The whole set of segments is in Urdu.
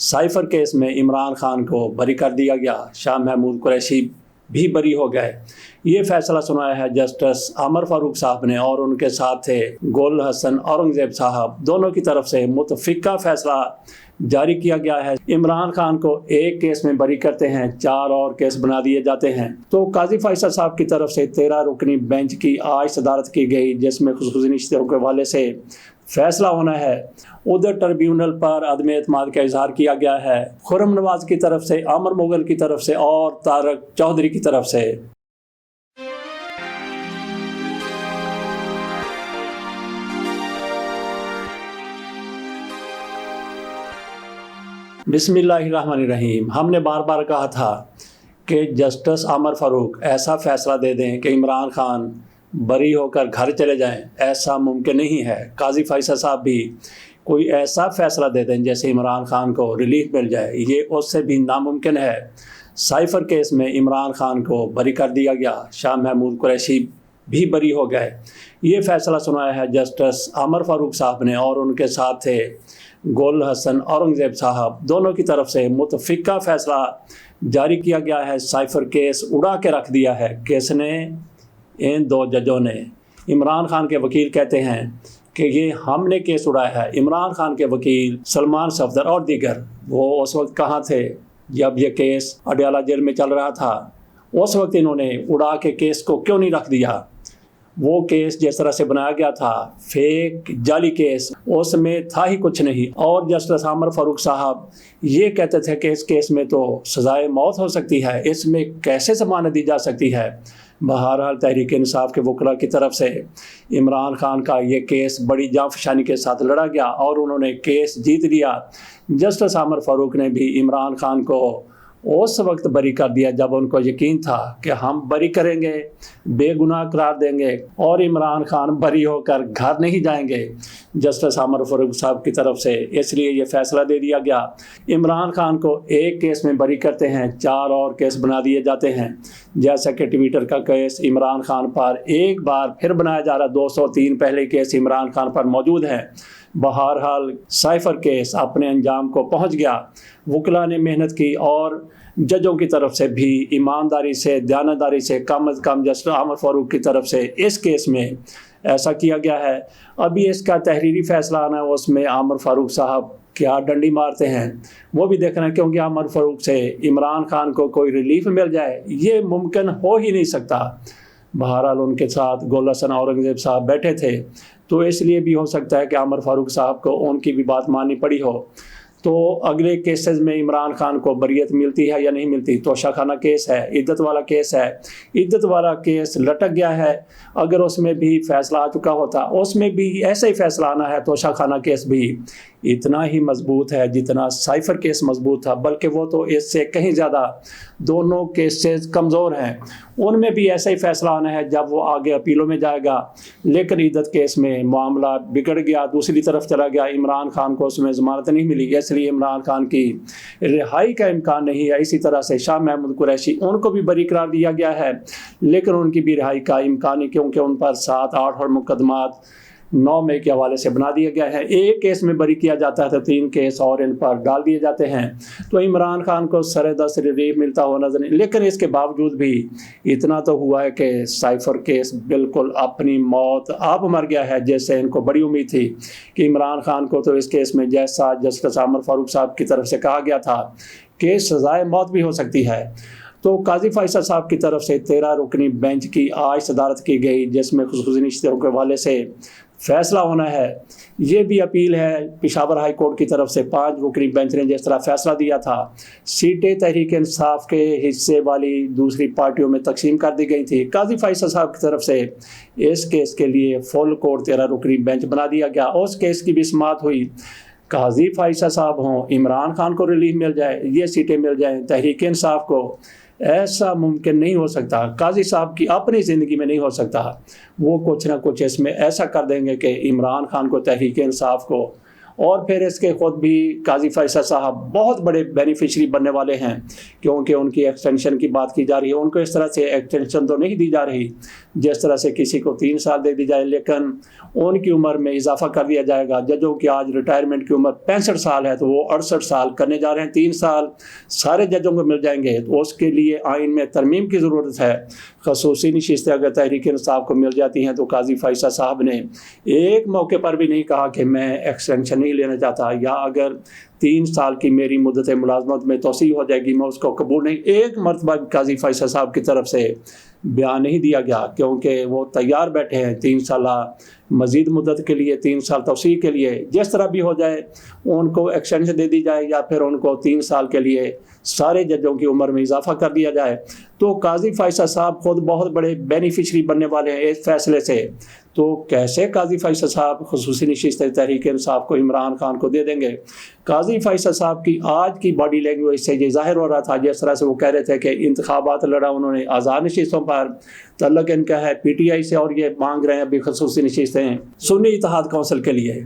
سائفر کیس میں عمران خان کو بری کر دیا گیا، شاہ محمود قریشی بھی بری ہو گئے۔ یہ فیصلہ سنایا ہے جسٹس عمر فاروق صاحب نے، اور ان کے ساتھ تھے گل حسن اورنگزیب صاحب۔ دونوں کی طرف سے متفقہ فیصلہ جاری کیا گیا ہے۔ عمران خان کو ایک کیس میں بری کرتے ہیں، 4 اور کیس بنا دیے جاتے ہیں۔ تو قاضی فیصل صاحب کی طرف سے 13 رکنی بینچ کی آج صدارت کی گئی، جس میں خصوصی نشستوں کے حوالے سے فیصلہ ہونا ہے۔ ادھر ٹربیونل پر عدم اعتماد کا اظہار کیا گیا ہے، خرم نواز کی طرف سے، عامر مغل کی طرف سے اور طارق چودھری کی طرف سے۔ بسم اللہ الرحمن الرحیم۔ ہم نے بار بار کہا تھا کہ جسٹس عمر فاروق ایسا فیصلہ دے دیں کہ عمران خان بری ہو کر گھر چلے جائیں، ایسا ممکن نہیں ہے۔ قاضی فیصل صاحب بھی کوئی ایسا فیصلہ دے دیں جیسے عمران خان کو ریلیف مل جائے، یہ اس سے بھی ناممکن ہے۔ سائفر کیس میں عمران خان کو بری کر دیا گیا، شاہ محمود قریشی بھی بری ہو گئے۔ یہ فیصلہ سنایا ہے جسٹس عمر فاروق صاحب نے، اور ان کے ساتھ تھے گل حسن اورنگزیب صاحب۔ دونوں کی طرف سے متفقہ فیصلہ جاری کیا گیا ہے۔ سائفر کیس اڑا کے رکھ دیا ہے۔ کس نے؟ ان 2 ججوں نے۔ عمران خان کے وکیل کہتے ہیں کہ یہ ہم نے کیس اڑایا ہے۔ عمران خان کے وکیل سلمان صفدر اور دیگر وہ اس وقت کہاں تھے جب یہ کیس اڈیالہ جیل میں چل رہا تھا؟ اس وقت انہوں نے اڑا کے کیس کو کیوں نہیں رکھ دیا؟ وہ کیس جس طرح سے بنایا گیا تھا، فیک جعلی کیس، اس میں تھا ہی کچھ نہیں۔ اور جسٹس عمر فاروق صاحب یہ کہتے تھے کہ اس کیس میں تو سزائے موت ہو سکتی ہے، اس میں کیسے ضمانت دی جا سکتی ہے؟ بہرحال تحریک انصاف کے وکلاء کی طرف سے عمران خان کا یہ کیس بڑی جاں فشانی کے ساتھ لڑا گیا، اور انہوں نے کیس جیت لیا۔ جسٹس عمر فاروق نے بھی عمران خان کو اس وقت بری کر دیا جب ان کو یقین تھا کہ ہم بری کریں گے، بے گناہ قرار دیں گے، اور عمران خان بری ہو کر گھر نہیں جائیں گے جسٹس عمر فاروق صاحب کی طرف سے۔ اس لیے یہ فیصلہ دے دیا گیا۔ عمران خان کو ایک کیس میں بری کرتے ہیں، 4 اور کیس بنا دیے جاتے ہیں۔ جیسا کہ ٹویٹر کا کیس عمران خان پر ایک بار پھر بنایا جا رہا، 203 پہلے کیس عمران خان پر موجود ہیں۔ بہرحال سائفر کیس اپنے انجام کو پہنچ گیا۔ وکلاء نے محنت کی، اور ججوں کی طرف سے بھی ایمانداری سے، دیانتداری سے، کم از کم جسٹس عمر فاروق کی طرف سے اس کیس میں ایسا کیا گیا ہے۔ ابھی اس کا تحریری فیصلہ آنا ہے، اس میں عمر فاروق صاحب کیا ڈنڈی مارتے ہیں وہ بھی دیکھنا ہے، کیونکہ عمر فاروق سے عمران خان کو کوئی ریلیف مل جائے یہ ممکن ہو ہی نہیں سکتا۔ بہرحال ان کے ساتھ گل حسن اورنگزیب صاحب بیٹھے تھے، تو اس لیے بھی ہو سکتا ہے کہ عمر فاروق صاحب کو ان کی بھی بات ماننی پڑی ہو۔ تو اگلے کیسز میں عمران خان کو بریت ملتی ہے یا نہیں ملتی؟ توشہ خانہ کیس ہے، عدت والا کیس ہے، عدت والا کیس لٹک گیا ہے۔ اگر اس میں بھی فیصلہ آ چکا ہوتا، اس میں بھی ایسا ہی فیصلہ آنا ہے۔ توشہ خانہ کیس بھی اتنا ہی مضبوط ہے جتنا سائفر کیس مضبوط تھا، بلکہ وہ تو اس سے کہیں زیادہ۔ دونوں کیسز کمزور ہیں، ان میں بھی ایسا ہی فیصلہ آنا ہے جب وہ آگے اپیلوں میں جائے گا۔ لیکن عدت کیس میں معاملہ بگڑ گیا، دوسری طرف چلا گیا، عمران خان کو اس میں ضمانت نہیں ملی، اس لیے عمران خان کی رہائی کا امکان نہیں ہے۔ اسی طرح سے شاہ محمود قریشی، ان کو بھی بری قرار دیا گیا ہے، لیکن ان کی بھی رہائی کا امکان نہیں، کیونکہ ان پر 7، 8 اور مقدمات 9 مئی کے حوالے سے بنا دیا گیا ہے۔ ایک کیس میں بری کیا جاتا ہے تو 3 کیس اور ان پر ڈال دیے جاتے ہیں۔ تو عمران خان کو سر دست ریلیف ملتا ہوا نظر نہیں، لیکن اس کے باوجود بھی اتنا تو ہوا ہے کہ سائفر کیس بالکل اپنی موت آپ مر گیا ہے، جیسے ان کو بڑی امید تھی کہ عمران خان کو تو اس کیس میں، جیسا جسٹس عمر فاروق صاحب کی طرف سے کہا گیا تھا کہ سزائے موت بھی ہو سکتی ہے۔ تو قاضی فیصل صاحب کی طرف سے 13 رکنی بینچ کی آج صدارت کی گئی، جس میں خصوصی نشستوں کے حوالے سے فیصلہ ہونا ہے۔ یہ بھی اپیل ہے پشاور ہائی کورٹ کی طرف سے۔ 5 رکنی بینچ نے جس طرح فیصلہ دیا تھا، سیٹیں تحریک انصاف کے حصے والی دوسری پارٹیوں میں تقسیم کر دی گئی تھی۔ قاضی فیصل صاحب کی طرف سے اس کیس کے لیے فل کورٹ 13 رکنی بینچ بنا دیا گیا۔ اس کیس کی بھی سماعت ہوئی۔ قاضی فیصل صاحب ہوں، عمران خان کو ریلیف مل جائے، یہ سیٹیں مل جائیں تحریک انصاف کو، ایسا ممکن نہیں ہو سکتا۔ قاضی صاحب کی اپنی زندگی میں نہیں ہو سکتا۔ وہ کچھ نہ کچھ اس میں ایسا کر دیں گے کہ عمران خان کو، تحریک انصاف کو اور پھر اس کے خود بھی قاضی فیصل صاحب بہت بڑے بینیفیشری بننے والے ہیں، کیونکہ ان کی ایکسٹینشن کی بات کی جا رہی ہے۔ ان کو اس طرح سے ایکسٹینشن تو نہیں دی جا رہی جس طرح سے کسی کو 3 سال دے دی جائے، لیکن ان کی عمر میں اضافہ کر دیا جائے گا۔ ججوں کی آج ریٹائرمنٹ کی عمر 65 سال ہے، تو وہ 68 سال کرنے جا رہے ہیں۔ 3 سال سارے ججوں کو مل جائیں گے، تو اس کے لیے آئین میں ترمیم کی ضرورت ہے۔ خصوصی نشستیں اگر تحریک انصاف کو مل جاتی ہیں تو قاضی فیصل صاحب نے ایک موقع پر بھی نہیں کہا کہ میں ایکسٹینشن نہیں لینا چاہتا، یا اگر 3 سال کی میری مدت ملازمت میں توسیع ہو جائے گی میں اس کو قبول نہیں۔ ایک مرتبہ قاضی فیصل صاحب کی طرف سے بیان نہیں دیا گیا، کیونکہ وہ تیار بیٹھے ہیں 3 سالہ مزید مدت کے لیے، 3 سال توسیع کے لیے۔ جس طرح بھی ہو جائے ان کو ایکسٹینشن دے دی جائے، یا پھر ان کو 3 سال کے لیے سارے ججوں کی عمر میں اضافہ کر دیا جائے۔ تو قاضی فیصل صاحب خود بہت بڑے بینیفیشری بننے والے ہیں اس فیصلے سے، تو کیسے قاضی فیصل صاحب خصوصی نشست تحریک انصاف کو عمران خان کو دے دیں گے؟ قاضی فیصل صاحب کی آج کی باڈی لینگویج سے یہ ظاہر ہو رہا تھا، جس طرح سے وہ کہہ رہے تھے کہ انتخابات لڑا انہوں نے آزاد نشستوں پر، تعلق ان کا ہے پی ٹی آئی سے، اور یہ مانگ رہے ہیں ابھی خصوصی نشستیں سنی اتحاد کونسل کے لیے۔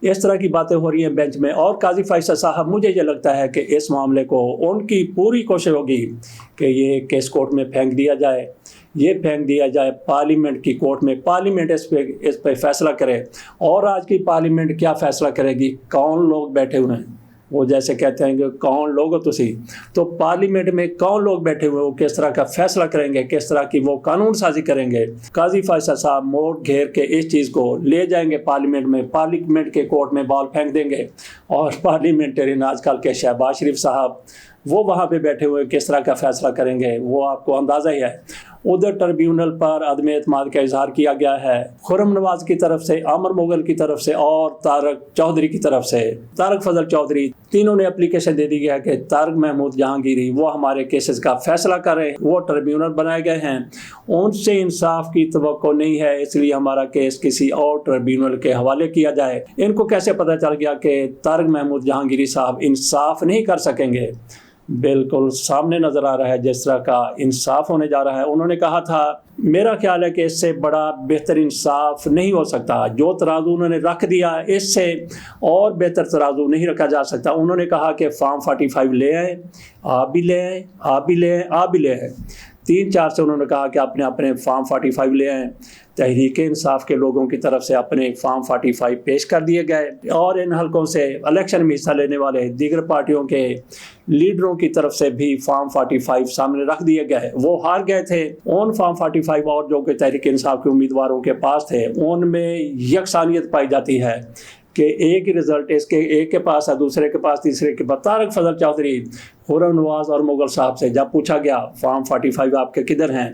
اس طرح کی باتیں ہو رہی ہیں بینچ میں، اور قاضی فیصل صاحب مجھے یہ لگتا ہے کہ اس معاملے کو ان کی پوری کوشش ہوگی کہ یہ کیس کورٹ میں پھینک دیا جائے، یہ پھینک دیا جائے پارلیمنٹ کی کورٹ میں، پارلیمنٹ اس پہ فیصلہ کرے۔ اور آج کی پارلیمنٹ کیا فیصلہ کرے گی؟ کون لوگ بیٹھے ہوئے ہیں، وہ جیسے کہتے ہیں کہ کون لوگ ہو تسی، تو پارلیمنٹ میں کون لوگ بیٹھے ہوئے، وہ کس طرح کا فیصلہ کریں گے، کس طرح کی وہ قانون سازی کریں گے۔ قاضی فیصل صاحب موڑ گھیر کے اس چیز کو لے جائیں گے پارلیمنٹ میں، پارلیمنٹ کے کورٹ میں بال پھینک دیں گے، اور پارلیمنٹرین آج کل کے شہباز شریف صاحب وہ وہاں پہ بیٹھے ہوئے کس طرح کا فیصلہ کریں گے وہ آپ کو اندازہ ہی ہے۔ ادھر ٹربیونل پر عدم اعتماد کا اظہار کیا گیا ہے، خرم نواز کی طرف سے، عامر مغل کی طرف سے، اور طارق چودھری کی طرف سے، طارق فضل چودھری، تینوں نے اپلیکیشن دے دی گیا کہ طارق محمود جہانگیری وہ ہمارے کیسز کا فیصلہ کریں، وہ ٹربیونل بنائے گئے ہیں، ان سے انصاف کی توقع نہیں ہے، اس لیے ہمارا کیس کسی اور ٹربیونل کے حوالے کیا جائے۔ ان کو کیسے پتہ چل گیا کہ طارق محمود جہانگیری صاحب انصاف نہیں کر سکیں گے؟ بالکل سامنے نظر آ رہا ہے جس طرح کا انصاف ہونے جا رہا ہے۔ انہوں نے کہا تھا میرا خیال ہے کہ اس سے بڑا بہتر انصاف نہیں ہو سکتا، جو ترازو انہوں نے رکھ دیا اس سے اور بہتر ترازو نہیں رکھا جا سکتا۔ انہوں نے کہا کہ فارم 45 لے آئیں، آپ بھی لے آئیں، آپ بھی لے آئیں، آپ بھی لے آئیں، 3-4 سے انہوں نے کہا کہ اپنے فارم 45 لے آئیں۔ تحریک انصاف کے لوگوں کی طرف سے اپنے فارم 45 پیش کر دیے گئے، اور ان حلقوں سے الیکشن میں حصہ لینے والے دیگر پارٹیوں کے لیڈروں کی طرف سے بھی فارم 45 سامنے رکھ دیے گئے۔ وہ ہار گئے تھے، ان فارم 45 اور جو کہ تحریک انصاف کے امیدواروں کے پاس تھے ان میں یکسانیت پائی جاتی ہے کہ ایک ہی رزلٹ اس کے ایک کے پاس ہے، دوسرے کے پاس، تیسرے کے پاس۔ طارق فضل چودھری، خرم نواز اور مغل صاحب سے جب پوچھا گیا فارم 45 آپ کے کدھر ہیں،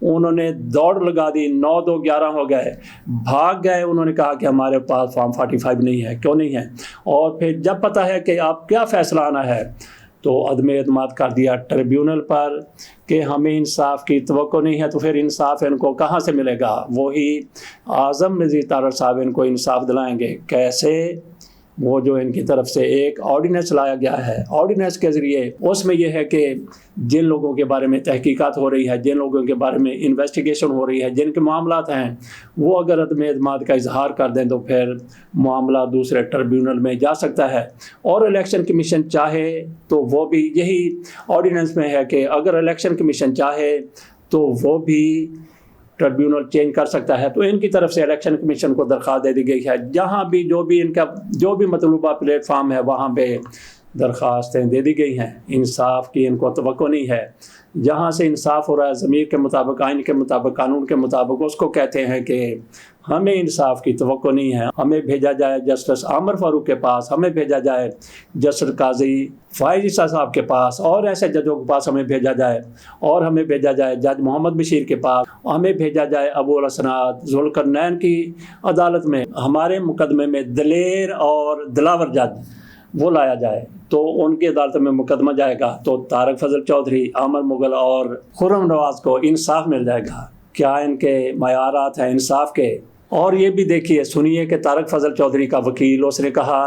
انہوں نے دوڑ لگا دی، 9-2-11 ہو گئے، بھاگ گئے۔ انہوں نے کہا کہ ہمارے پاس فارم 45 نہیں ہے، کیوں نہیں ہے؟ اور پھر جب پتہ ہے کہ آپ کیا فیصلہ آنا ہے تو عدم اعتماد کر دیا ٹریبیونل پر کہ ہمیں انصاف کی توقع نہیں ہے، تو پھر انصاف ان کو کہاں سے ملے گا؟ وہی اعظم نذیر طارق صاحب ان کو انصاف دلائیں گے کیسے؟ وہ جو ان کی طرف سے ایک آرڈیننس لایا گیا ہے، آرڈیننس کے ذریعے اس میں یہ ہے کہ جن لوگوں کے بارے میں تحقیقات ہو رہی ہے، جن لوگوں کے بارے میں انویسٹیگیشن ہو رہی ہے، جن کے معاملات ہیں، وہ اگر عدم اعتماد کا اظہار کر دیں تو پھر معاملہ دوسرے ٹربیونل میں جا سکتا ہے۔ اور الیکشن کمیشن چاہے تو وہ بھی یہی آرڈیننس میں ہے کہ اگر الیکشن کمیشن چاہے تو وہ بھی ٹربیونل چینج کر سکتا ہے۔ تو ان کی طرف سے الیکشن کمیشن کو درخواست دے دی گئی ہے، جہاں بھی جو بھی مطلوبہ پلیٹ فارم ہے وہاں پہ درخواستیں دے دی گئی ہیں۔ انصاف کی ان کو توقع نہیں ہے، جہاں سے انصاف ہو رہا ہے ضمیر کے مطابق، آئین کے مطابق، قانون کے مطابق، اس کو کہتے ہیں کہ ہمیں انصاف کی توقع نہیں ہے، ہمیں بھیجا جائے جسٹس عامر فاروق کے پاس، ہمیں بھیجا جائے جسٹس قاضی فائز عیسیٰ صاحب کے پاس، اور ایسے ججوں کے پاس ہمیں بھیجا جائے، اور ہمیں بھیجا جائے جج محمد بشیر کے پاس، ہمیں بھیجا جائے ابو الحسنات ذوالقرنین کی عدالت میں، ہمارے مقدمے میں دلیر اور دلاور جج وہ لایا جائے تو ان کی عدالت میں مقدمہ جائے گا، تو طارق فضل چودھری، عامر مغل اور خرم نواز کو انصاف مل جائے گا۔ کیا ان کے معیارات ہیں انصاف کے؟ اور یہ بھی دیکھیے، سنیے کہ طارق فضل چودھری کا وکیل، اس نے کہا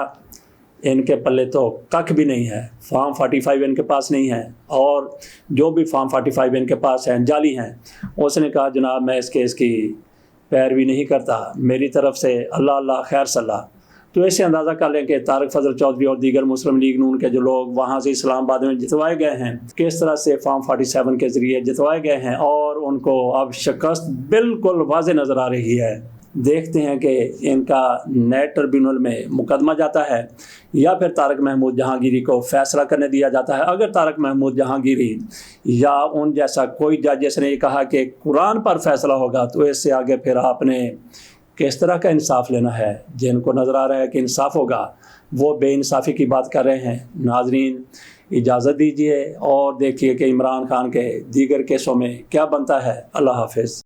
ان کے پلے تو ککھ بھی نہیں ہے، فارم 45 ان کے پاس نہیں ہے، اور جو بھی فارم 45 ان کے پاس ہیں جعلی ہیں۔ اس نے کہا جناب میں اس کیس کی پیروی نہیں کرتا، میری طرف سے اللہ اللہ خیر صلاح۔ تو ایسے اندازہ کر لیں کہ طارق فضل چودھری اور دیگر مسلم لیگ نون کے جو لوگ وہاں سے اسلام آباد میں جتوائے گئے ہیں کس طرح سے فارم 47 کے ذریعے جتوائے گئے ہیں، اور ان کو اب شکست بالکل واضح نظر آ رہی ہے۔ دیکھتے ہیں کہ ان کا نئے ٹربیونل میں مقدمہ جاتا ہے یا پھر طارق محمود جہانگیری کو فیصلہ کرنے دیا جاتا ہے۔ اگر طارق محمود جہانگیری یا ان جیسا کوئی جج جس نے یہ کہا کہ قرآن پر فیصلہ ہوگا، تو اس سے آگے پھر آپ نے کس طرح کا انصاف لینا ہے؟ جن کو نظر آ رہا ہے کہ انصاف ہوگا وہ بے انصافی کی بات کر رہے ہیں۔ ناظرین اجازت دیجیے اور دیکھیے کہ عمران خان کے دیگر کیسوں میں کیا بنتا ہے۔ اللہ حافظ۔